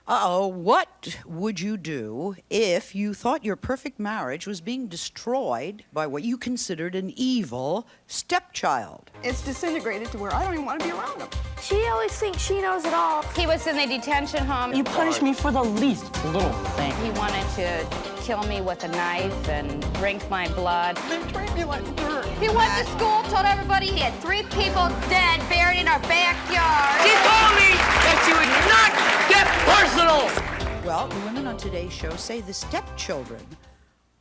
Uh-oh, what would you do if you thought your perfect marriage was being destroyed by what you considered an evil stepchild? It's disintegrated to where I don't even want to be around him. She always thinks she knows it all. He was in the detention home. You punish me for the least little thing. He wanted to kill me with a knife and drink my blood. They treat me like dirt. He went to school, told everybody he had 3 people dead buried in our backyard. She told me that she would not get personal. Well, the women on today's show say the stepchildren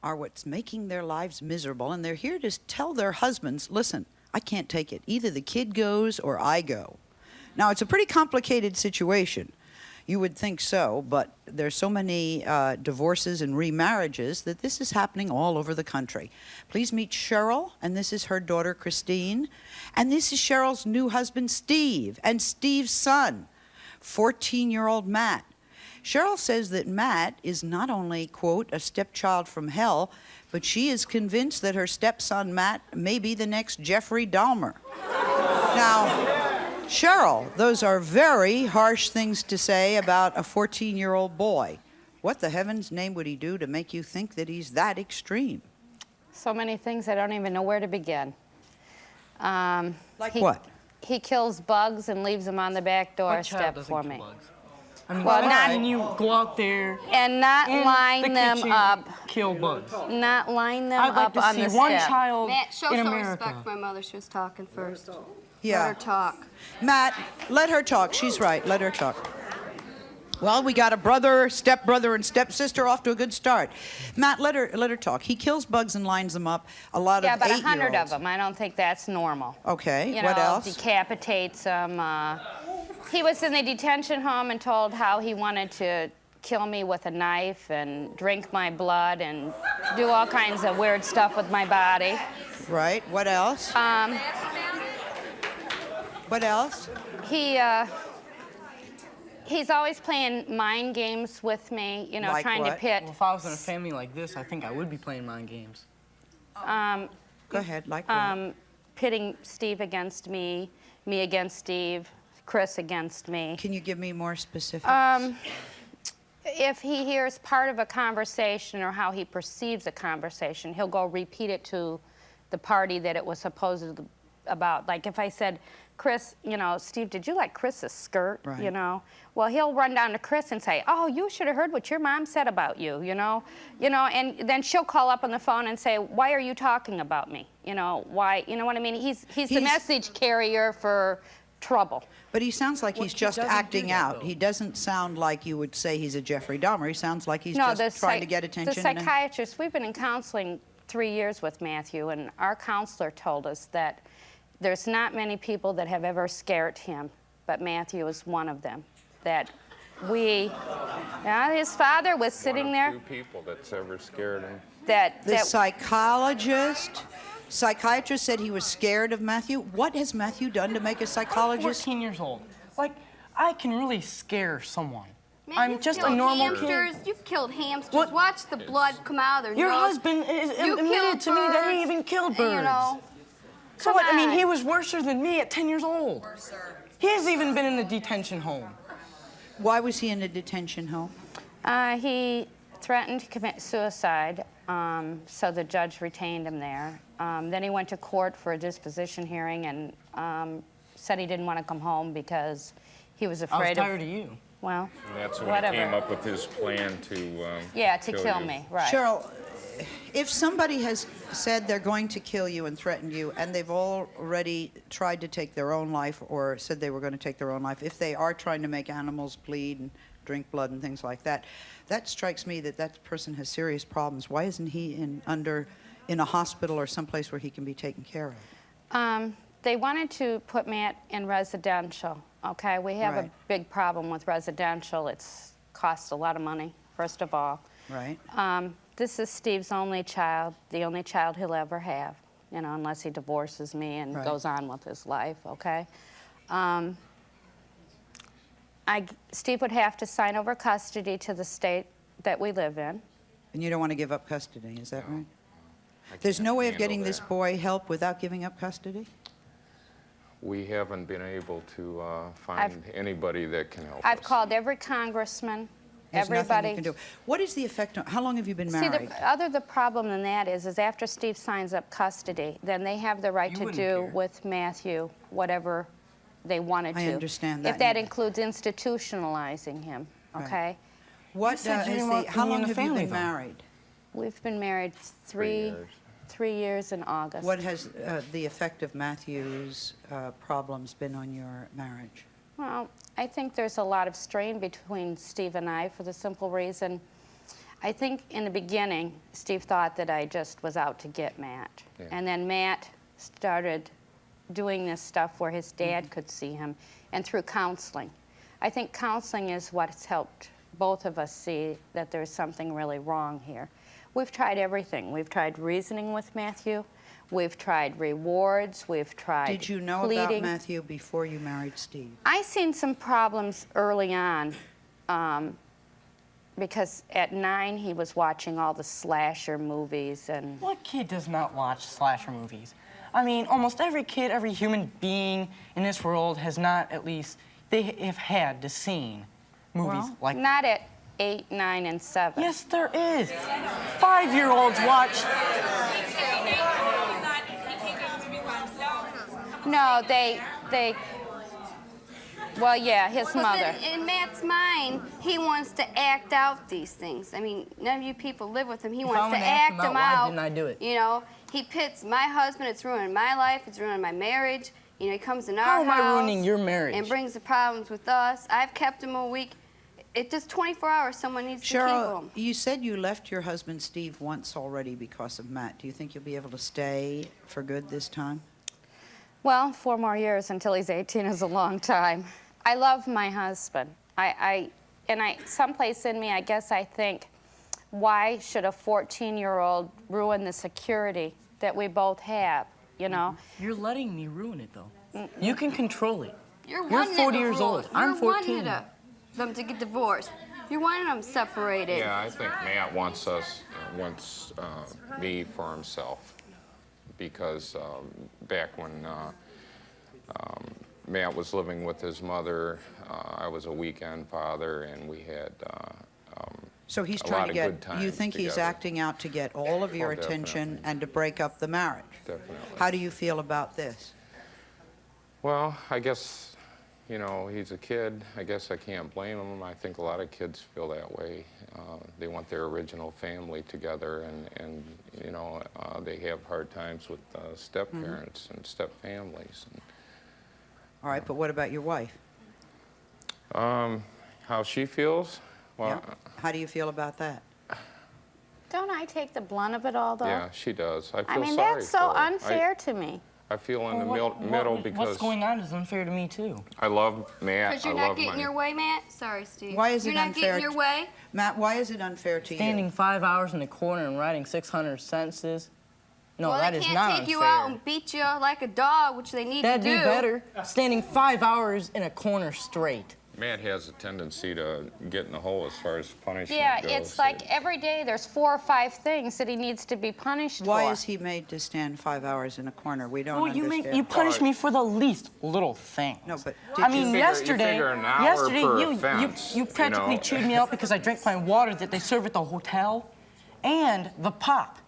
are what's making their lives miserable, and they're here to tell their husbands, listen, I can't take it. Either the kid goes or I go. Now, it's a pretty complicated situation. You would think so, but there's so many divorces and remarriages that this is happening all over the country. Please meet Cheryl, and this is her daughter, Christine. And this is Cheryl's new husband, Steve, and Steve's son, 14-year-old Matt. Cheryl says that Matt is not only, quote, a stepchild from hell, but she is convinced that her stepson, Matt, may be the next Jeffrey Dahmer. Now, Cheryl, those are very harsh things to say about a 14-year-old boy. What the heaven's name would he do to make you think that he's that extreme? So many things, I don't even know where to begin. Like what? He kills bugs and leaves them on the back doorstep for me. Bugs? I mean, Well, why not- didn't you go out there And not in line the them kitchen, up. kill bugs? Not line them I'd like up to on see the one step. child Matt, show in some America. respect. My mother, she was talking first. Yeah. Let her talk. Matt, let her talk. She's right. Let her talk. Well, we got a brother, stepbrother, and stepsister off to a good start. Matt, let her talk. He kills bugs and lines them up. A lot Yeah, of about 8-year-olds. 100 of them. I don't think that's normal. Okay, You what know, else? Decapitates them. He was in the detention home and told how he wanted to kill me with a knife and drink my blood and do all kinds of weird stuff with my body. Right, what else? What else? He's always playing mind games with me, you know, Like trying what? to pit. Well, if I was in a family like this, I think I would be playing mind games. Go ahead, like what? Pitting Steve against me, me against Steve, Chris against me. Can you give me more specifics? If he hears part of a conversation or how he perceives a conversation, he'll go repeat it to the party that it was supposedly about. Like if I said, Chris, you know, Steve, did you like Chris's skirt? Right. You know, well, he'll run down to Chris and say, oh, you should have heard what your mom said about you, you know, and then she'll call up on the phone and say, why are you talking about me? You know, why, you know what I mean? He's the message carrier for trouble. But he sounds like he's just doesn't do acting that, out. though. He doesn't sound like you would say he's a Jeffrey Dahmer. He sounds like he's No, just trying to get attention. The psychiatrist, we've been in counseling 3 years with Matthew, and our counselor told us that there's not many people that have ever scared him, but Matthew is one of them. That his father was sitting there. One of 2 people that's ever scared him. The psychiatrist said he was scared of Matthew. What has Matthew done to make a psychologist? 14 years old. Like, I can really scare someone. Man, I'm you've just a killed normal hamsters. kid. You've killed hamsters. What? Watch the blood come out of their Your nose. husband is You admitted killed to me that he birds, even killed birds. You know. So Come what? I mean, on. he was worser than me at 10 years old. Worser. He has even been in the detention home. Why was he in a detention home? He threatened to commit suicide, so the judge retained him there. Then he went to court for a disposition hearing and said he didn't want to come home because he was afraid I was tired of you. Well, And that's when whatever. he came up with his plan to to kill you. me, right. Cheryl, if somebody has said they're going to kill you and threaten you, and they've already tried to take their own life or said they were going to take their own life, if they are trying to make animals bleed and drink blood and things like that, that strikes me that that person has serious problems. Why isn't he in a hospital or someplace where he can be taken care of? They wanted to put Matt in residential, okay? We have Right. a big problem with residential. It's cost a lot of money, first of all. Right. This is Steve's only child, the only child he'll ever have, you know, unless he divorces me and Right. goes on with his life, okay? Steve would have to sign over custody to the state that we live in. And you don't want to give up custody, is that right? There's no way of handle getting this that. boy help without giving up custody? we haven't been able to find anybody that can help I've us. called every congressman, There's nothing everybody. you can do. What is the effect on, how long have you been See, married? the problem than that is after Steve signs up custody, then they have the right You to wouldn't do care. with Matthew whatever they wanted to. I understand that. If that includes institutionalizing him, Right. okay? What said you is didn't the, want how me in long the have you family, been though. married? We've been married 3 years in August. What has the effect of Matthew's problems been on your marriage? Well, I think there's a lot of strain between Steve and I for the simple reason, I think in the beginning, Steve thought that I just was out to get Matt. Yeah. And then Matt started doing this stuff where his dad could see him, and through counseling. I think counseling is what's helped both of us see that there's something really wrong here. We've tried everything. We've tried reasoning with Matthew. We've tried rewards. We've tried Did you know pleading. about Matthew before you married Steve? I seen some problems early on because at 9 he was watching all the slasher movies and What kid does not watch slasher movies? I mean, almost every kid, every human being in this world has not at least, they have had to seen movies like not at 8, 9, and 7. Yes, there is. 5-year-olds watch. No, they. Well, yeah, his But mother. then in Matt's mind, he wants to act out these things. I mean, none of you people live with him. He I'm wants to gonna act act them them out, why out. didn't I do it? You know, he pits my husband. It's ruining my life. It's ruining my marriage. You know, he comes in our How am I house ruining your marriage? and brings the problems with us. I've kept him a week. It just 24 hours. Someone needs to keep Cheryl, him. you said you left your husband Steve once already because of Matt. Do you think you'll be able to stay for good this time? Well, 4 more years until he's 18 is a long time. I love my husband. Someplace in me, I guess I think, why should a 14-year-old ruin the security that we both have, you know? You're letting me ruin it, though. You can control it. You're 40 years old. I'm 14. You're wanting them to get divorced. You're wanting them separated. Yeah, I think Matt wants me for himself, because back when Matt was living with his mother, I was a weekend father, and we had So he's a trying lot to of get, good times you think he's together. acting out to get all of your Oh, attention definitely. and to break up the marriage? Definitely. How do you feel about this? Well, I guess, you know, he's a kid. I guess I can't blame him. I think a lot of kids feel that way. They want their original family together, and you know, they have hard times with step-parents and step-families. All right, but what about your wife? How she feels? Well, Yeah. How do you feel about that? Don't I take the blunt of it all, though? yeah, she does. I feel I mean, sorry that's so for her. unfair to me. I feel in the Well, middle because what's going on is unfair to me, too. I love Matt. Because you're I not love getting my, your way, Matt? Sorry, Steve. Why is it You're not unfair getting your to- way? Matt, why is it unfair to Standing you? 5 hours in the corner and writing 600 sentences. No, Well, that they is can't not take you unfair. out and beat you like a dog, which they need That'd to do. be better. Standing 5 hours in a corner straight. Matt has a tendency to get in the hole as far as punishment Yeah, goes. it's like every day there's 4 or 5 things that he needs to be punished Why for. is he made to stand 5 hours in a corner? We don't Well, understand. you punish me for the least little thing. No, but I did mean, you- You yesterday, figure an hour per you offense, you practically know. chewed me out because I drank my water that they serve at the hotel, and the pop.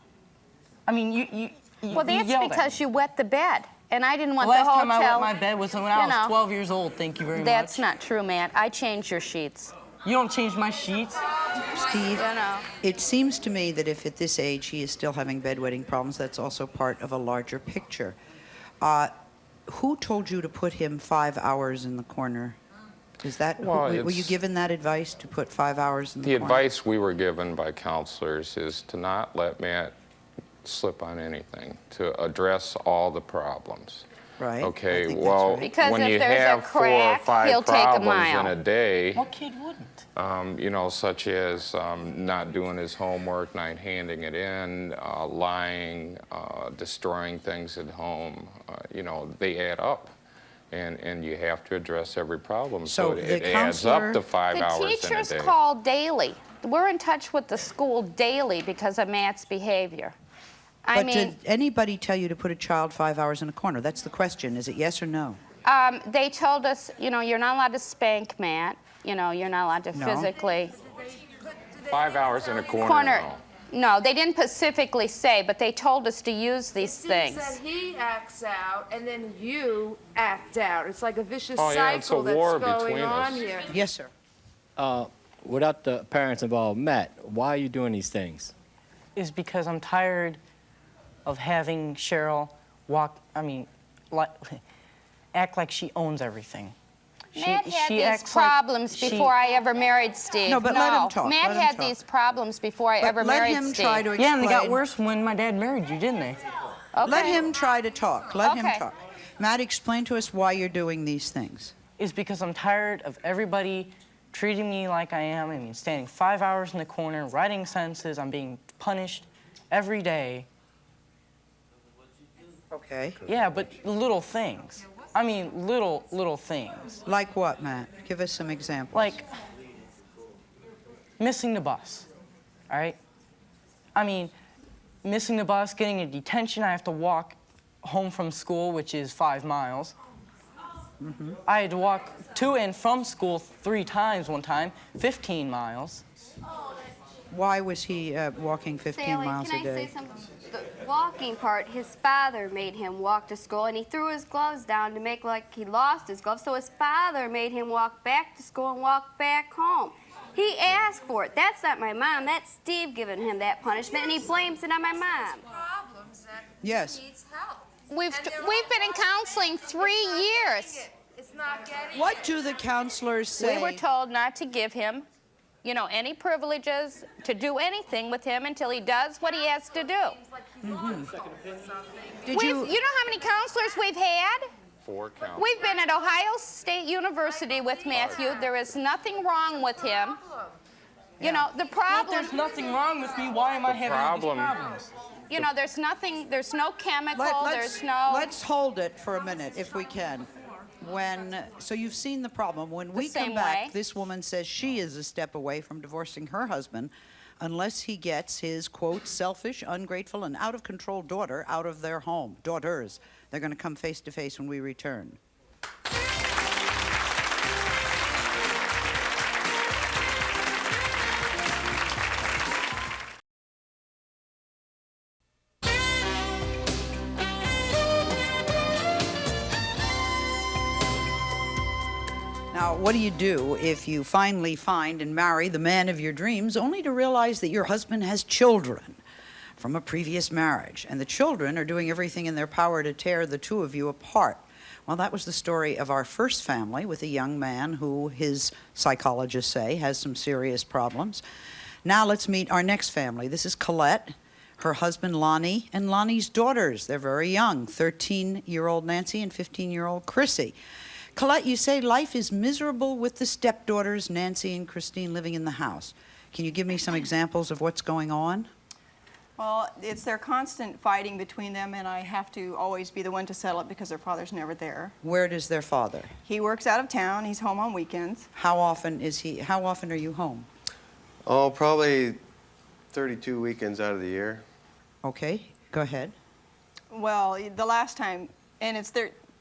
I mean, you Well, that's yelled at because me. you wet the bed, and I didn't want The last the hotel. time I wet my bed was when I you was know, 12 years old. Thank you very That's much. not true, Matt. I changed your sheets. You don't change my sheets. Steve, You know. it seems to me that if at this age he is still having bedwetting problems, that's also part of a larger picture. Who told you to put him 5 hours in the corner? Is that, Well, were you it's- given that advice to put 5 hours in the The corner? advice we were given by counselors is to not let Matt slip on anything, to address all the problems. Right. I Okay, think that's well, right. Because when if you there's a have 4 or crack, 5 he'll take a problems mile. in a day, What kid wouldn't? you know, such as not doing his homework, not handing it in, lying, destroying things at home, you know, they add up. And you have to address every problem. So it the adds up to counselor- 5 The hours in a teachers day. call daily. We're in touch with the school daily because of Matt's behavior. I But mean, did anybody tell you to put a child 5 hours in a corner? That's the question. Is it yes or no? They told us, you know, you're not allowed to spank Matt. You know, you're not allowed to No. physically. 5 hours in a corner. No, they didn't specifically say, but they told us to use these Steve things. said he acts out, and then you act out. It's like a vicious Oh, yeah, it's a cycle that's war going between on us. here. Yes, sir. Without the parents involved, Matt, why are you doing these things? Is because I'm tired of having Cheryl act like she owns everything. Matt had these problems before I ever married Steve. No, but let him talk. Matt Let him had talk. these problems before I ever Let married him Steve. try to explain. Yeah, and they got worse when my dad married you, didn't they? Okay. Let him try to talk. Let him Okay. talk. Matt, explain to us why you're doing these things. Is because I'm tired of everybody treating me like I am. I mean, standing 5 hours in the corner, writing sentences. I'm being punished every day. Okay. Yeah, but little things. I mean, little things. Like what, Matt? Give us some examples. Like missing the bus, all right? I mean, missing the bus, getting a detention. I have to walk home from school, which is 5 miles. I had to walk to and from school 3 times one time, 15 miles. Why was he walking 15 Sally, miles can a I day? say something? The walking part, his father made him walk to school, and he threw his gloves down to make like he lost his gloves, so his father made him walk back to school and walk back home. He asked for it. That's not my mom. That's Steve giving him that punishment, and he blames it on my mom. Problems that Yes. needs help. We've And they're been in all counseling 3 years. It's not getting What do the counselors say? We were told not to give him, you know, any privileges, to do anything with him until he does what he has to do. Did You know how many counselors we've had? 4 counts. We've been at Ohio State University with Matthew. There is nothing wrong with him. You know, the If problem, there's nothing wrong with me, why am I having all these problem- problems? you know, there's no chemical, there's no... Let's hold it for a minute, if we can. So you've seen the problem. When we come same back, way. this woman says she is a step away from divorcing her husband unless he gets his, quote, selfish, ungrateful, and out-of-control daughter out of their home. Daughters. They're going to come face to face when we return. Now, what do you do if you finally find and marry the man of your dreams only to realize that your husband has children from a previous marriage, and the children are doing everything in their power to tear the two of you apart? Well, that was the story of our first family with a young man who, his psychologists say, has some serious problems. Now let's meet our next family. This is Colette, her husband Lonnie, and Lonnie's daughters. They're very young, 13-year-old Nancy and 15-year-old Chrissy. Colette, you say life is miserable with the stepdaughters, Nancy and Christine, living in the house. Can you give me some examples of what's going on? Well, it's their constant fighting between them, and I have to always be the one to settle it because their father's never there. Where does their father? He works out of town. He's home on weekends. How often are you home? Oh, probably 32 weekends out of the year. Okay, go ahead. Well, the last time, and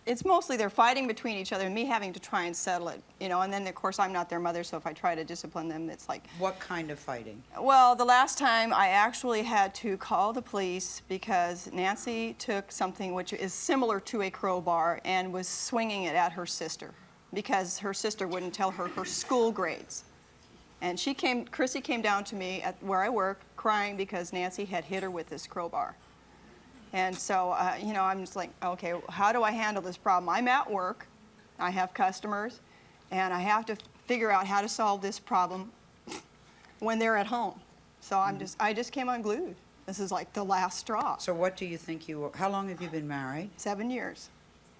it's mostly they're fighting between each other and me having to try and settle it, you know, and then of course I'm not their mother, so if I try to discipline them, it's like... What kind of fighting? Well, the last time I actually had to call the police because Nancy took something which is similar to a crowbar and was swinging it at her sister because her sister wouldn't tell her her school grades. And Chrissy came down to me at where I work crying because Nancy had hit her with this crowbar. And so, you know, I'm just like, okay, how do I handle this problem? I'm at work, I have customers, and I have to figure out how to solve this problem when they're at home. So I just came unglued. This is like the last straw. So what do you think how long have you been married? 7 years.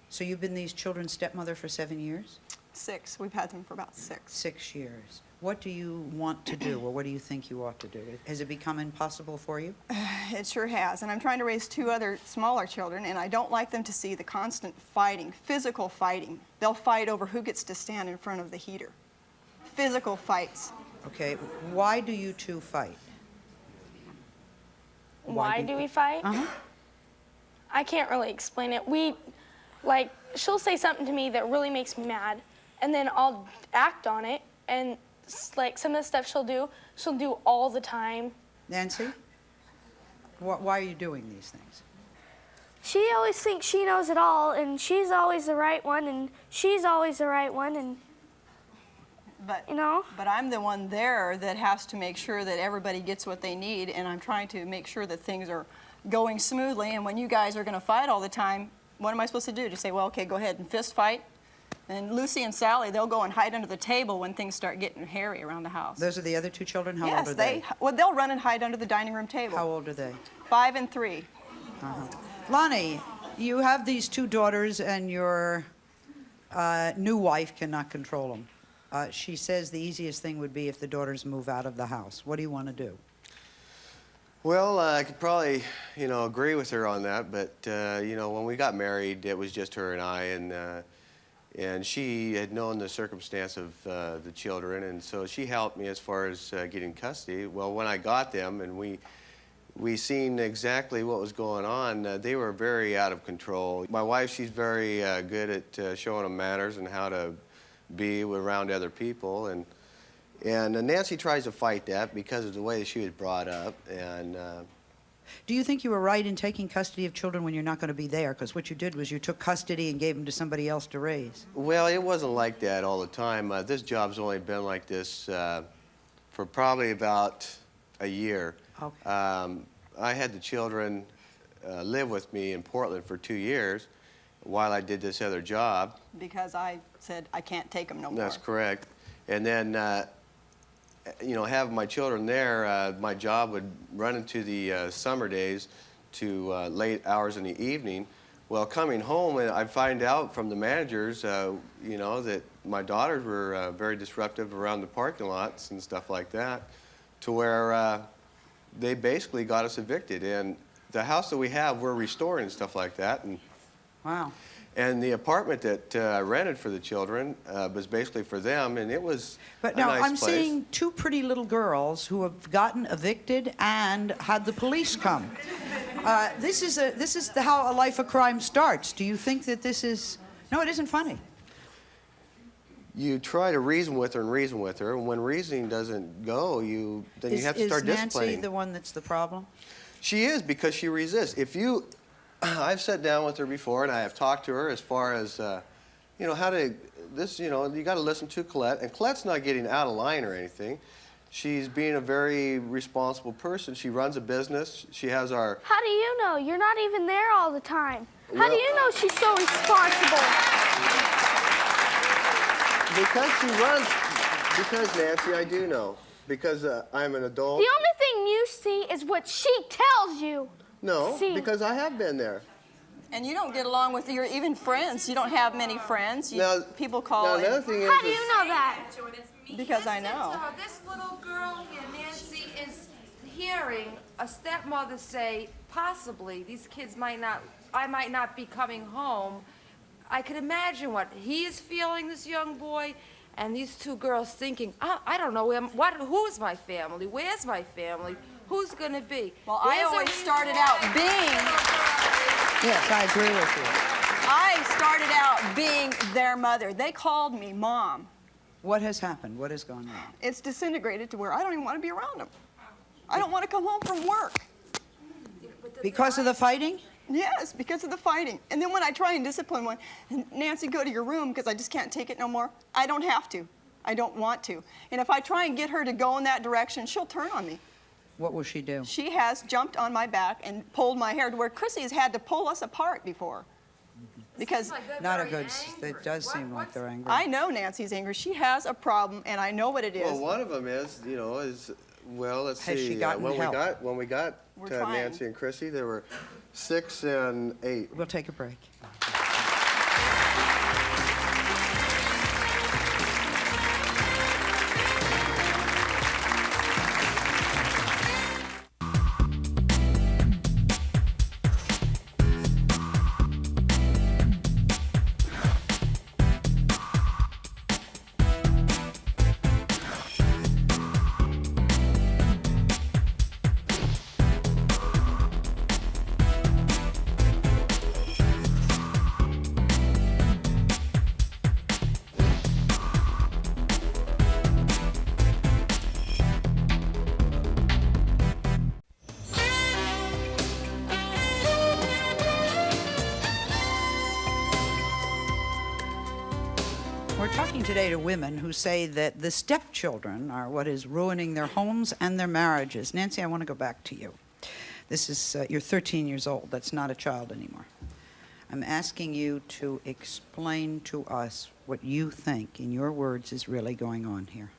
So you've been these children's stepmother for 7 years? 6. We've had them for about 6. 6 years. What do you want to do, or what do you think you ought to do? Has it become impossible for you? It sure has, and I'm trying to raise 2 other smaller children, and I don't like them to see the constant fighting, physical fighting. They'll fight over who gets to stand in front of the heater. Physical fights. Okay, why do you two fight? Why do we fight? Uh-huh. I can't really explain it. she'll say something to me that really makes me mad, and then I'll act on it, and like some of the stuff she'll do all the time. Nancy, why are you doing these things? She always thinks she knows it all, and she's always the right one, and she's always the right one, and But, you know? But I'm the one there that has to make sure that everybody gets what they need, and I'm trying to make sure that things are going smoothly. And when you guys are going to fight all the time, what am I supposed to do? Just say, well, okay, go ahead and fist fight? And Lucy and Sally, they'll go and hide under the table when things start getting hairy around the house. Those are the other two children? How Yes, old are they? well, they'll run and hide under the dining room table. How old are they? 5 and 3. Lonnie, you have these two daughters, and your new wife cannot control them. She says the easiest thing would be if the daughters move out of the house. What do you want to do? Well, I could probably, agree with her on that, but, when we got married, it was just her and I, and she had known the circumstance of the children, and so she helped me as far as getting custody. Well, when I got them and we seen exactly what was going on, they were very out of control. My wife, she's very good at showing them manners and how to be around other people, and Nancy tries to fight that because of the way that she was brought up. And Do you think you were right in taking custody of children when you're not going to be there? Because what you did was you took custody and gave them to somebody else to raise. Well, it wasn't like that all the time. This job's only been like this for probably about a year. Okay. I had the children live with me in Portland for 2 years while I did this other job. Because I said I can't take them no more. That's correct. And then, having my children there, my job would run into the summer days to late hours in the evening. Well, coming home, I'd find out from the managers, that my daughters were very disruptive around the parking lots and stuff like that, to where they basically got us evicted. And the house that we have, we're restoring and stuff like that. And Wow. And the apartment that I rented for the children was basically for them, and it was But a now nice I'm place. seeing two pretty little girls who have gotten evicted and had the police come. This is how a life of crime starts. Do you think that this is? No, it isn't funny. You try to reason with her, and when reasoning doesn't go, then you have to start Is Nancy disciplining. the one that's the problem? She is, because she resists. I've sat down with her before, and I have talked to her as far as, how to, you got to listen to Colette. And Colette's not getting out of line or anything. She's being a very responsible person. She runs a business. She has our... How do you know? You're not even there all the time. How do you know she's so responsible? Because, Nancy, I do know. Because I'm an adult. The only thing you see is what she tells you. No, See. because I have been there. And you don't get along with your even friends. You don't have many friends. People call Now, in. another thing is... How do you know that? Because I know. This little girl here, Nancy, is hearing a stepmother say, possibly, these kids I might not be coming home. I could imagine what he is feeling, this young boy, and these two girls thinking, I don't know, who is my family? Where's my family? Who's going to be? Well, I always started out being... Yes, I agree with you. I started out being their mother. They called me Mom. What has happened? What has gone on? It's disintegrated to where I don't even want to be around them. I don't want to come home from work. Because of the fighting? Yes, because of the fighting. And then when I try and discipline one, Nancy, go to your room because I just can't take it no more. I don't have to. I don't want to. And if I try and get her to go in that direction, she'll turn on me. What will she do? She has jumped on my back and pulled my hair to where Chrissy has had to pull us apart before. Because Not a good. It does seem like they're angry. I know Nancy's angry. She has a problem, and I know what it is. Well, one of them is, let's Has see. she gotten help? When we got We're to trying. Nancy and Chrissy, there were 6 and 8. We'll take a break. we're talking today to women who say that the stepchildren are what is ruining their homes and their marriages. Nancy, I want to go back to you. This is, you're 13 years old. That's not a child anymore. I'm asking you to explain to us what you think, in your words, is really going on here.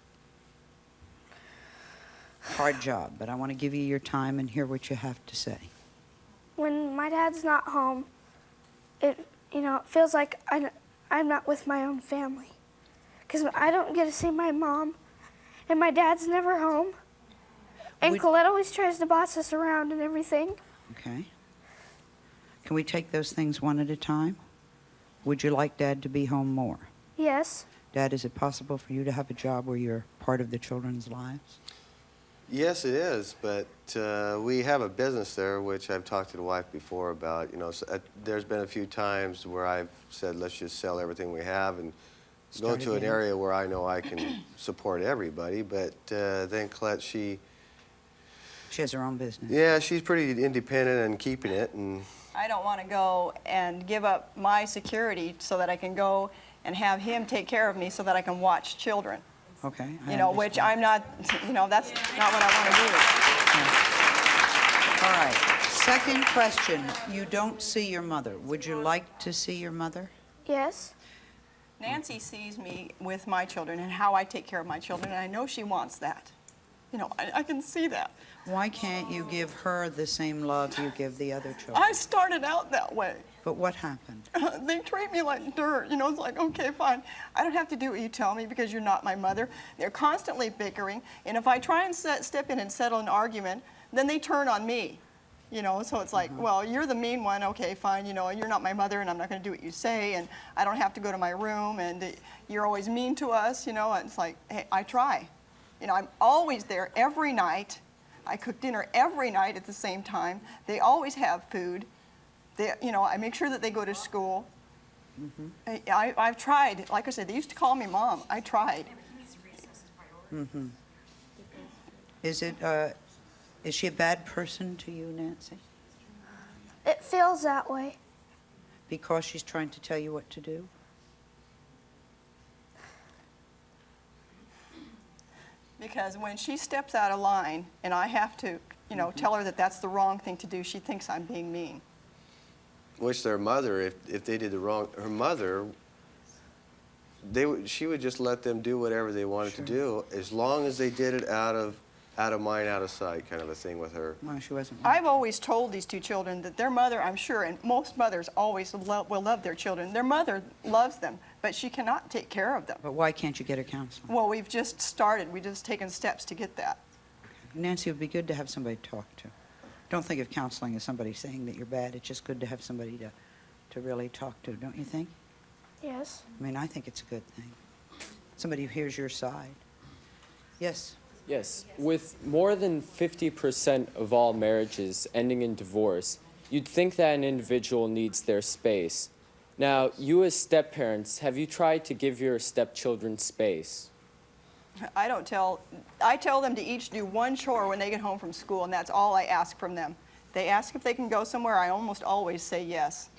Hard job, but I want to give you your time and hear what you have to say. When my dad's not home, it feels like I'm not with my own family. Because I don't get to see my mom, and my dad's never home. And Colette always tries to boss us around and everything. Okay. Can we take those things one at a time? Would you like Dad to be home more? Yes. Dad, is it possible for you to have a job where you're part of the children's lives? Yes, it is, but we have a business there, which I've talked to the wife before about. There's been a few times where I've said, let's just sell everything we have and go to an area where I know I can support everybody. But then Colette, she has her own business. Yeah, she's pretty independent and keeping it. And I don't want to go and give up my security so that I can go and have him take care of me so that I can watch children. Okay. Which I'm not, that's not what I want to do. Yeah. All right. Second question. You don't see your mother. Would you like to see your mother? Yes. Nancy sees me with my children and how I take care of my children, and I know she wants that. I can see that. Why can't you give her the same love you give the other children? I started out that way. But what happened? They treat me like dirt. It's like, okay, fine. I don't have to do what you tell me because you're not my mother. They're constantly bickering. And if I try and step in and settle an argument, then they turn on me. So it's like, well, you're the mean one. Okay, fine. You're not my mother and I'm not going to do what you say. And I don't have to go to my room. And you're always mean to us. And it's like, hey, I try. I'm always there every night. I cook dinner every night at the same time. They always have food. I make sure that they go to school. Mm-hmm. I've tried. Like I said, they used to call me Mom. I tried. Mm-hmm. Is she a bad person to you, Nancy? It feels that way. Because she's trying to tell you what to do? Because when she steps out of line and I have to, tell her that that's the wrong thing to do, she thinks I'm being mean. which their mother, if they did the wrong, her mother, she would just let them do whatever they wanted to do, as long as they did it out of mind, out of sight, kind of a thing with her. Well, she wasn't. I've always told these two children that their mother, I'm sure, and most mothers always will love their children. Their mother loves them, but she cannot take care of them. But why can't you get her counseling? Well, we've just started. We've just taken steps to get that. Nancy, it would be good to have somebody to talk to. Don't think of counseling as somebody saying that you're bad. It's just good to have somebody to really talk to, don't you think? Yes. I mean, I think it's a good thing. Somebody who hears your side. Yes? Yes. With more than 50% of all marriages ending in divorce, you'd think that an individual needs their space. Now, you as step-parents, have you tried to give your stepchildren space? I tell them to each do one chore when they get home from school, and that's all I ask from them. They ask if they can go somewhere, I almost always say yes.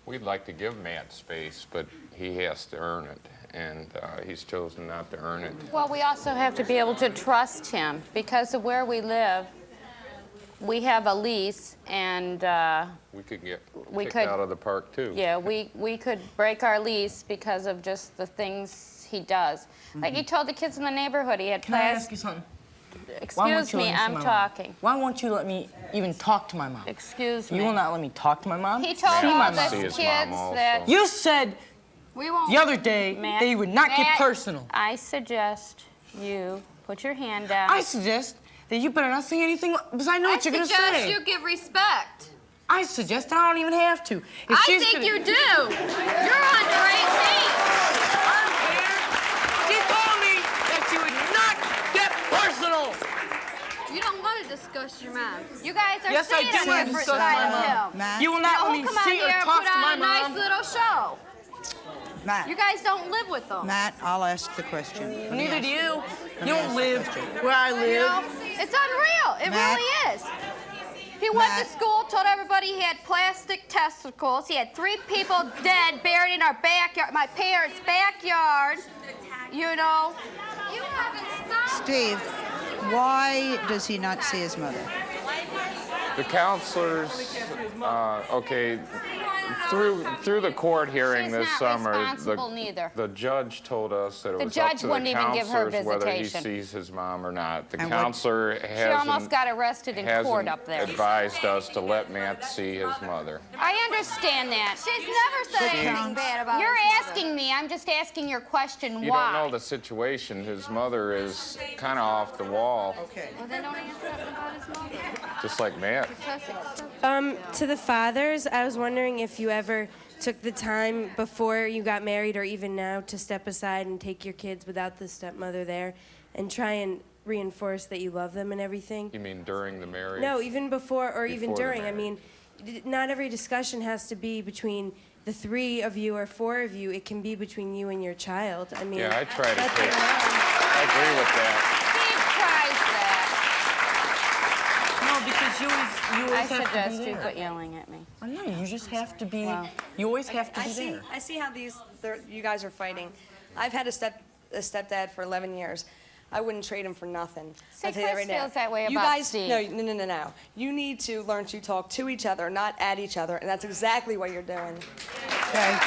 We'd like to give Matt space, but he has to earn it, and he's chosen not to earn it. Well, we also have to be able to trust him because of where we live. We have a lease, and we could get kicked out of the park too. Yeah, we could break our lease because of just the things he does. Mm-hmm. Like he told the kids in the neighborhood he had Can I ask you something? Excuse me, I'm talking. Why won't you let me even talk to my mom? Excuse me. You will not let me talk to my mom? He told all the kids that... You said the other day that you would not get personal. I suggest you put your hand down. I suggest that you better not say anything, because I know what you're going to say. I suggest you give respect. I suggest I don't even have to. I think you do. You're under 18. She told me that she would not get personal. You don't want to discuss your mom. You guys are yes, saying I do want to discuss my mom. Matt? You will not let me see or talk to my mom. Come out here and put on a nice little show. Matt. You guys don't live with them. Matt, I'll ask the question. Neither do you. You don't live where I live. You know, it's unreal. It Matt. really is. He went to school, told everybody he had plastic testicles. He had 3 people dead buried in our backyard, my parents' backyard. You know. You haven't stopped. Steve, why does he not see his mother? The counselors, okay, through the court hearing She's this not summer, responsible neither. the judge told us that it The was up judge to wouldn't the even give her counselors whether he visitation. sees his mom or not. The And what- counselor She almost got arrested in court hasn't up there. advised us to let Matt see his mother. I understand that. She's never said anything bad about You're his mother. asking me. I'm just asking your question. You why? don't know the situation. His mother is kind of off the wall, Okay. Well, then don't answer that about his mother. just like Matt. To the fathers, I was wondering if you ever took the time before you got married or even now to step aside and take your kids without the stepmother there and try and reinforce that you love them and everything. You mean during the marriage? No, even before or even Before the during. I mean, not every discussion has to be between the 3 of you or 4 of you. It can be between you and your child. I mean, Yeah, I try to let take. them know. I agree with that. Steve tries that. No, because you always I have to suggest be you there. quit yelling at me. I know, you just have to be, Wow. you always have to be see, there. I see how you guys are fighting. I've had a stepdad for 11 years. I wouldn't trade him for nothing. See, I'll tell you that Chris right now. feels that way you about guys, Steve. No. You need to learn to talk to each other, not at each other, and that's exactly what you're doing. Okay.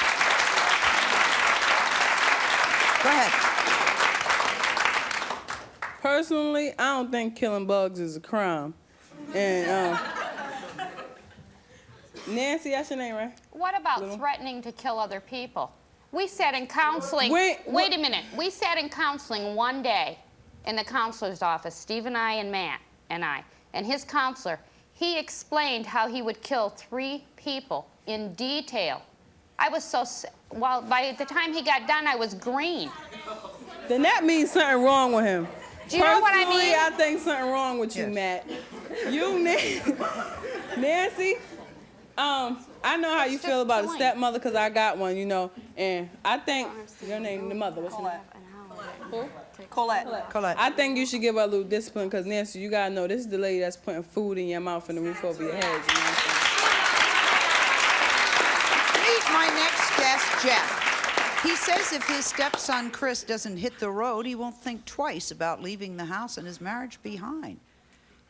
Go ahead. Personally, I don't think killing bugs is a crime. And Nancy, that's your name, right? What about threatening to kill other people? We sat in counseling. Wait a minute. We sat in counseling one day in the counselor's office, Steve and I and Matt and I, and his counselor. He explained how he would kill 3 people in detail. I was so well, by the time he got done, I was green. Then that means something wrong with him. Do you know what I Personally, mean? I think something wrong with you, Matt. You, Nancy, I know how you feel about a stepmother because I got one, you know, and I think your name, the mother, what's your name? Who? Colette. I think you should give her a little discipline because Nancy, you gotta know this is the lady that's putting food in your mouth and the roof over your head. You know what I'm saying? Meet my next guest, Jeff. He says if his stepson Chris doesn't hit the road, he won't think twice about leaving the house and his marriage behind.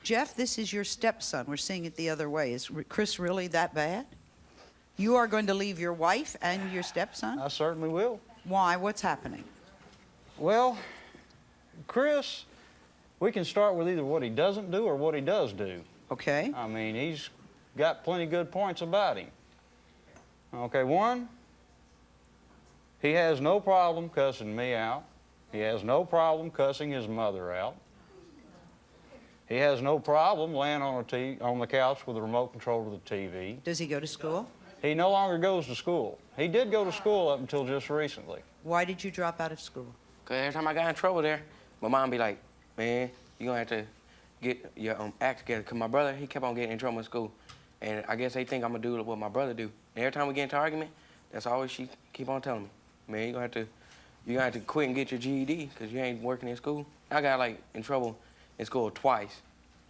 Jeff, this is your stepson. We're seeing it the other way. Is Chris really that bad? You are going to leave your wife and your stepson? I certainly will. Why? What's happening? Well, Chris, we can start with either what he doesn't do or what he does do. Okay. I mean, he's got plenty good points about him. Okay, one, he has no problem cussing me out. He has no problem cussing his mother out. He has no problem laying on the couch with a remote control of the TV. Does he go to school? He no longer goes to school. He did go to school up until just recently. Why did you drop out of school? Because every time I got in trouble there, my mom be like, man, you're going to have to get your act together. Because my brother, he kept on getting in trouble in school. And I guess they think I'm going to do what my brother do. And every time we get into argument, that's always she keep on telling me, man, you're going to have to quit and get your GED because you ain't working in school. I got, like, in trouble in school twice.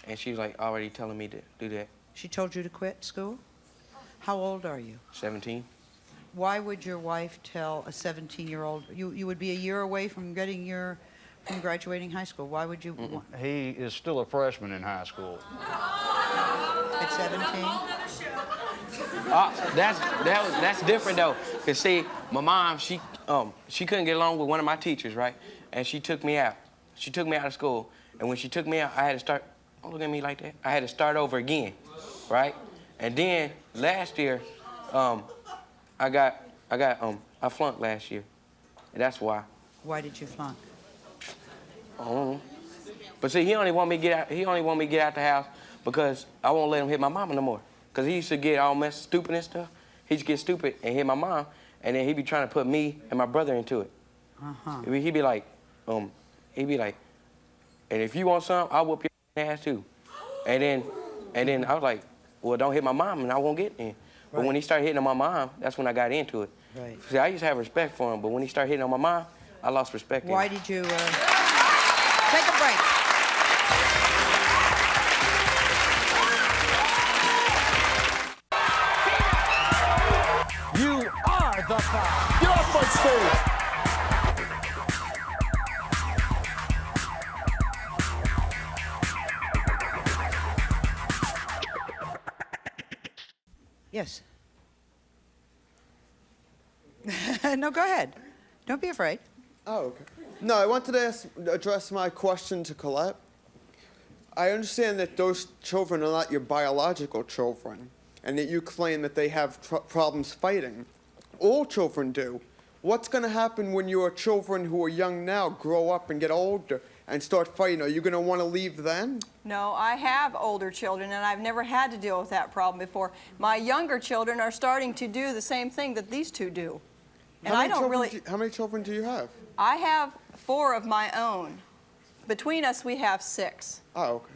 And she was, like, already telling me to do that. She told you to quit school? How old are you? 17. Why would your wife tell a 17-year-old, you would be a year away from from graduating high school. Why would you want? He is still a freshman in high school. At 17? That's different though. Cause see, my mom, she couldn't get along with one of my teachers, right? And she took me out. She took me out of school. And when she took me out, I had to start. Don't look at me like that. I had to start over again, right? And then last year, I flunked last year, and that's why. Why did you flunk? I don't know. But see, he only want me to get out. He only want me to get out the house because I won't let him hit my mama no more. Cause he used to get all messed stupid and stuff. He used to get stupid and hit my mom, and then he'd be trying to put me and my brother into it. He'd be like, and if you want something, I'll whoop your ass too. And then I was like, well, don't hit my mom and I won't get in. But when he started hitting on my mom, that's when I got into it. Right. See, I used to have respect for him, but when he started hitting on my mom, I lost respect. Why did you take a break? Get off my stage! Yes. No, go ahead. Don't be afraid. Oh, okay. No, I wanted to address my question to Colette. I understand that those children are not your biological children, and that you claim that they have problems fighting. All children do. What's going to happen when your children who are young now grow up and get older and start fighting? Are you going to want to leave then? No, I have older children, and I've never had to deal with that problem before. My younger children are starting to do the same thing that these two do. And I don't really... How many children do you have? I have 4 of my own. Between us, we have 6. Oh, okay.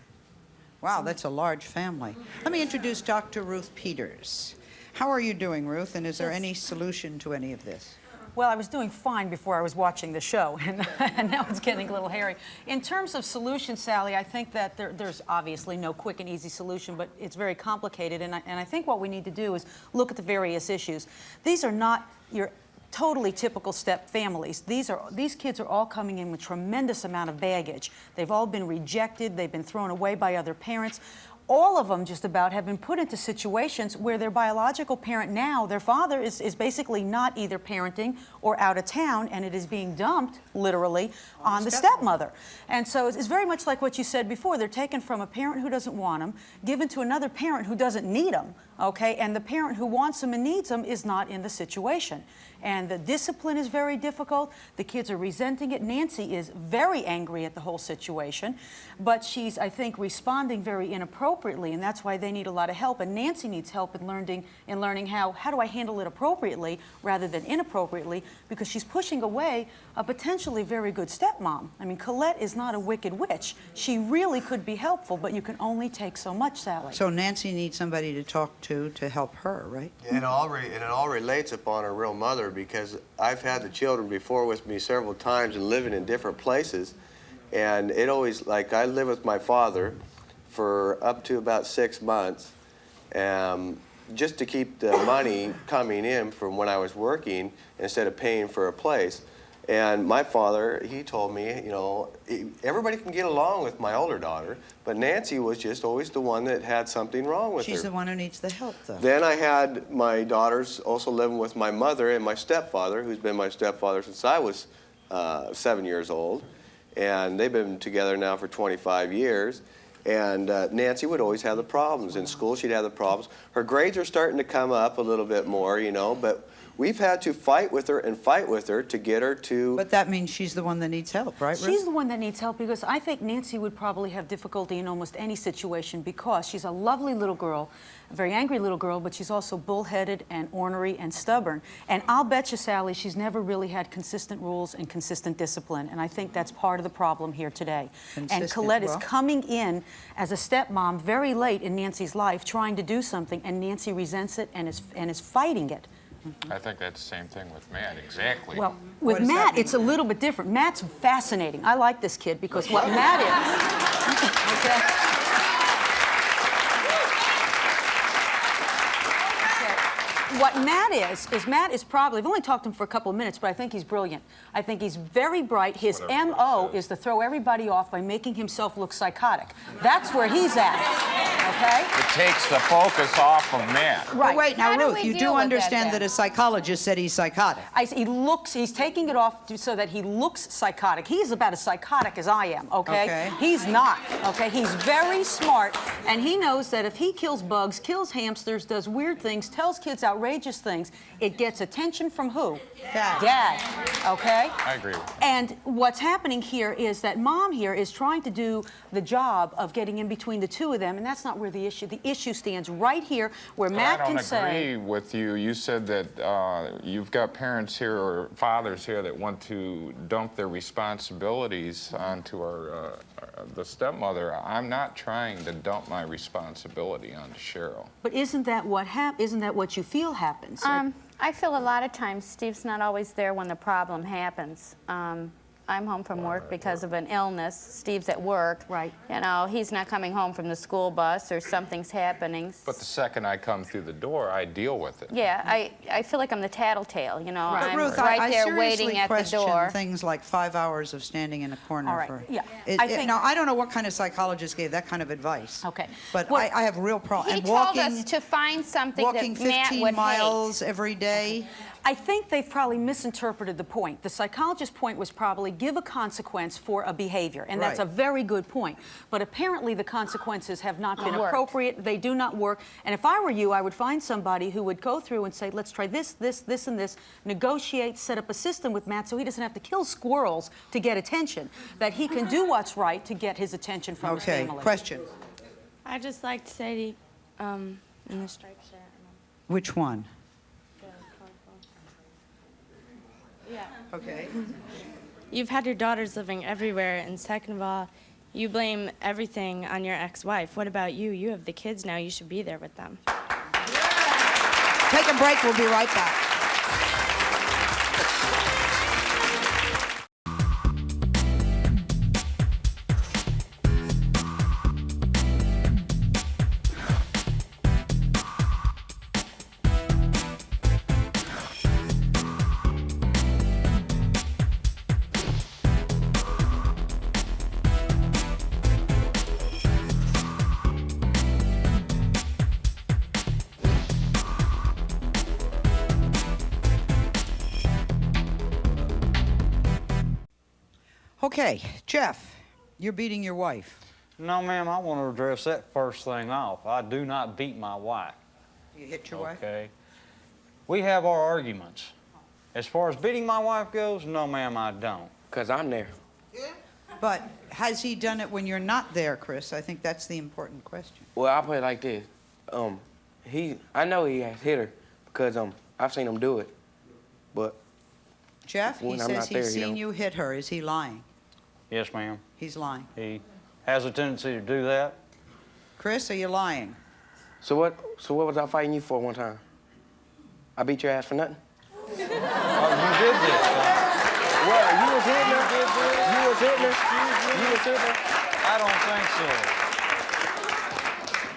Wow, that's a large family. Let me introduce Dr. Ruth Peters. How are you doing, Ruth, and is there any solution to any of this? Well, I was doing fine before I was watching the show, and now it's getting a little hairy. In terms of solutions, Sally, I think that there's obviously no quick and easy solution, but it's very complicated, and I think what we need to do is look at the various issues. These are not your totally typical step families. These kids are all coming in with tremendous amount of baggage. They've all been rejected, they've been thrown away by other parents. All of them just about have been put into situations where their biological parent now, their father, is basically not either parenting or out of town, and it is being dumped, literally, on the stepmother. And so it's very much like what you said before. They're taken from a parent who doesn't want them, given to another parent who doesn't need them, okay? And the parent who wants them and needs them is not in the situation. And the discipline is very difficult. The kids are resenting it. Nancy is very angry at the whole situation, but she's, I think, responding very inappropriately, and that's why they need a lot of help. And Nancy needs help in learning how do I handle it appropriately rather than inappropriately, because she's pushing away a potentially very good stepmom. I mean, Colette is not a wicked witch. She really could be helpful, but you can only take so much, Sally. So Nancy needs somebody to talk to help her, right? And it all relates upon her real mother, because I've had the children before with me several times and living in different places, and it always, like, I lived with my father for up to about 6 months, just to keep the money coming in from when I was working instead of paying for a place. And my father, he told me, you know, everybody can get along with my older daughter, but Nancy was just always the one that had something wrong with her. She's the one who needs the help, though. Then I had my daughters also living with my mother and my stepfather, who's been my stepfather since I was 7 years old. And they've been together now for 25 years. And Nancy would always have the problems. In school, she'd have the problems. Her grades are starting to come up a little bit more, you know, but we've had to fight with her to get her to... But that means she's the one that needs help, right, Ruth? She's the one that needs help, because I think Nancy would probably have difficulty in almost any situation, because she's a lovely little girl, a very angry little girl, but she's also bullheaded and ornery and stubborn. And I'll bet you, Sally, she's never really had consistent rules and consistent discipline, and I think that's part of the problem here today. And Colette is coming in as a stepmom very late in Nancy's life, trying to do something, and Nancy resents it and is fighting it. I think that's the same thing with Matt, exactly. Well, with Matt, it's a little bit different. Matt's fascinating. I like this kid because what Matt is... Okay. What Matt is probably, I've only talked to him for a couple of minutes, but I think he's brilliant. I think he's very bright. His M.O. is to throw everybody off by making himself look psychotic. That's where he's at, okay? It takes the focus off of Matt. Right. But wait, now, Ruth, you do understand that a psychologist said he's psychotic. He's taking it off so that he looks psychotic. He's about as psychotic as I am, okay? He's not, okay? He's very smart, and he knows that if he kills bugs, kills hamsters, does weird things, tells kids outrageous things, it gets attention from who? Dad, okay? I agree. And what's happening here is that Mom here is trying to do the job of getting in between the two of them, and that's not where the issue stands right here, where Matt can say... I don't agree with you. You said that you've got parents here or fathers here that want to dump their responsibilities onto the stepmother. I'm not trying to dump my responsibility onto Cheryl. But isn't that what you feel happens? I feel a lot of times Steve's not always there when the problem happens. I'm home from work because of an illness. Steve's at work. Right. You know, he's not coming home from the school bus or something's happening. But the second I come through the door, I deal with it. Yeah, I feel like I'm the tattletale, you know. But I'm Ruth, right I there seriously waiting at the question door. things like 5 hours of standing in a corner All right, for. yeah. Now, I don't know what kind of psychologist gave that kind of advice. Okay. But Well, I have real problems. He And told walking, us to find something walking that Matt 15 would miles every day. I think they've probably misinterpreted the point. The psychologist's point was probably give a consequence for a behavior, and that's a Right. very good point. But apparently the consequences have not been Worked. appropriate. They do not work. And if I were you, I would find somebody who would go through and say, let's try this, this, this, and this, negotiate, set up a system with Matt so he doesn't have to kill squirrels to get attention, that he can do what's right to get his attention from his Okay, family. question. I just like to say in the stripes there. Which one? Yeah. Okay. You've had your daughters living everywhere, and second of all, you blame everything on your ex-wife. What about you? You have the kids now. You should be there with them. Take a break. We'll be right back. Okay, Jeff, you're beating your wife. No, ma'am, I want to address that first thing off. I do not beat my wife. You hit your wife? Okay. We have our arguments. As far as beating my wife goes, no, ma'am, I don't. Because I'm there. But has he done it when you're not there, Chris? I think that's the important question. Well, I'll put it like this. I know he has hit her because I've seen him do it. But Jeff, he when I'm says not there, he's he seen don't. you hit her. Is he lying? Yes, ma'am. He's lying. He has a tendency to do that. Chris, are you lying? So what was I fighting you for one time? I beat your ass for nothing? Oh, you did this, huh? Well, you was hitting her. You was hitting her. You was hitting her. I don't think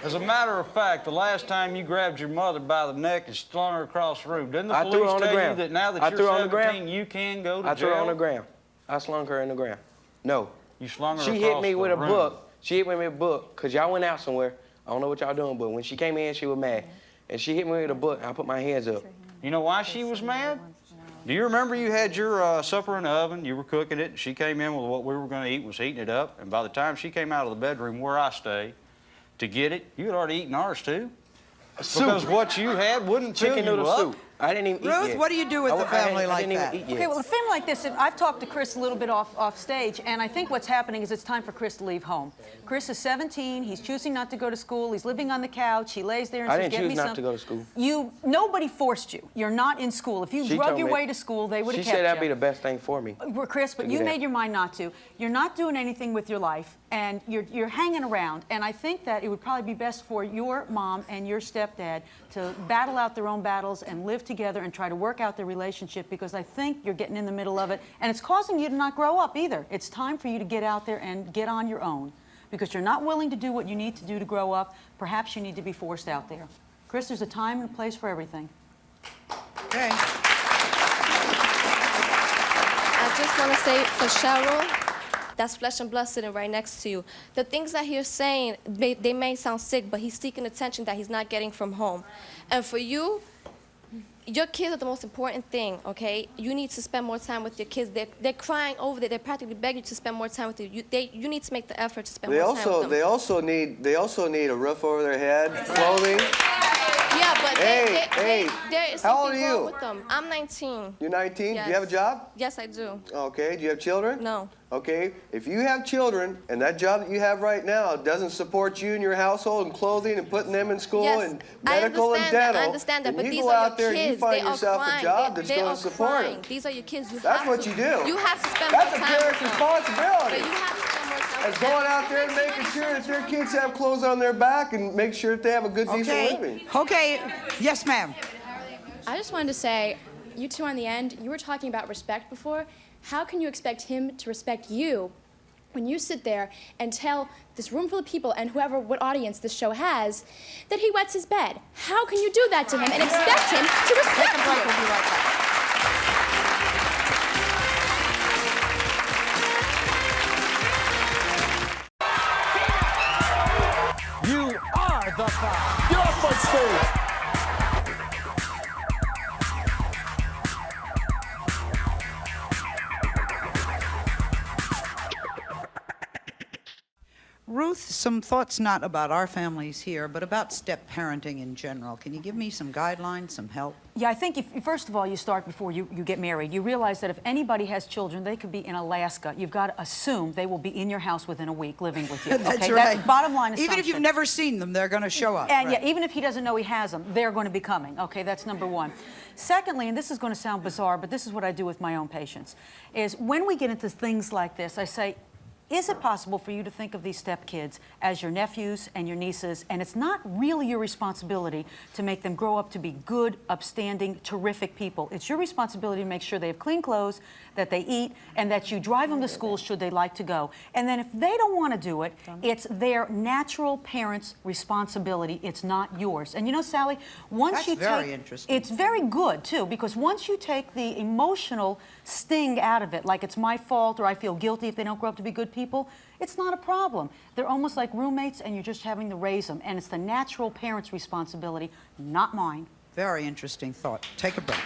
so. As a matter of fact, the last time you grabbed your mother by the neck and slung her across the room, didn't the I threw her police on the tell you ground. that now that I threw her you're on the ground. 17, you can go to jail? I threw her on the ground. I slung her in the ground. No. You slung her She across hit me the with a room. book. She hit me with a book because y'all went out somewhere. I don't know what y'all doing, but when she came in, she was mad. And she hit me with a book, and I put my hands up. You know why she was mad? Do you remember you had your supper in the oven, you were cooking it, and she came in with what we were going to eat, was heating it up, and by the time she came out of the bedroom where I stay to get it, you had already eaten ours too. Because what you had wouldn't fill Chicken you noodle up. soup. I didn't even eat Ruth, yet. what do you do with a family like that? Okay, well, a family like this, I've talked to Chris a little bit off stage, and I think what's happening is it's time for Chris to leave home. Chris is 17. He's choosing not to go to school. He's living on the couch. He lays there and I says, didn't "Get me choose not something." to go to school. Nobody forced you. You're not in school. If you She drug told your me- way to school, they would have She kept said that'd you. be the best thing for me. Well, Chris, but to you do made that. your mind not to. You're not doing anything with your life, and you're hanging around. And I think that it would probably be best for your mom and your stepdad to battle out their own battles and live together and try to work out their relationship, because I think you're getting in the middle of it, and it's causing you to not grow up either. It's time for you to get out there and get on your own, because you're not willing to do what you need to do to grow up. Perhaps you need to be forced out there. Chris, there's a time and a place for everything. Okay. I just want to say for Cheryl, that's flesh and blood sitting right next to you. The things that he's saying, they may sound sick, but he's seeking attention that he's not getting from home. And for you, your kids are the most important thing, okay? You need to spend more time with your kids. They're crying over there. They practically beg you to spend more time with you. You need to make the effort to spend more time with them. They also need a roof over their head, clothing. Yeah, but there is how old are something wrong you? with them. I'm 19. You're 19? Yes. Do you have a job? Yes, I do. Okay. Do you have children? No. Okay. If you have children and that job that you have right now doesn't support you and your household and clothing and putting them in school Yes, and medical and dental, I understand that, but then these you go are out your there and you kids. find They are yourself crying. a job They that's going are to support crying. them. These are your kids. That's what you do. You have to spend That's more a time parent's with them. responsibility. But you have to spend more time It's going out there and making sure that their kids have clothes on their back and make sure that they have a good, decent living. Okay. Yes, ma'am. I just wanted to say, you two on the end, you were talking about respect before, how can you expect him to respect you when you sit there and tell this room full of people and whoever, what audience this show has, that he wets his bed? How can you do that to him and expect him to respect you? We'll be right back. You are the five. Get off my stage. Ruth, some thoughts not about our families here, but about step-parenting in general. Can you give me some guidelines, some help? Yeah, I think first of all, you start before you get married. You realize that if anybody has children, they could be in Alaska. You've got to assume they will be in your house within a week living with you. That's okay? right. That's bottom line assumption. Even if you've never seen them, they're going to show up. And right. yeah, even if he doesn't know he has them, they're going to be coming. Okay, that's number one. Secondly, and this is going to sound bizarre, but this is what I do with my own patients, is when we get into things like this, I say, is it possible for you to think of these stepkids as your nephews and your nieces, and it's not really your responsibility to make them grow up to be good, upstanding, terrific people. It's your responsibility to make sure they have clean clothes, that they eat, and that you drive them to school should they like to go. And then if they don't want to do it, it's their natural parents' responsibility. It's not yours. And you know, Sally, once That's you very take, interesting. it's very good too, because once you take the emotional sting out of it, like it's my fault or I feel guilty if they don't grow up to be good people, it's not a problem. They're almost like roommates and you're just having to raise them. And it's the natural parents' responsibility, not mine. Very interesting thought. Take a break.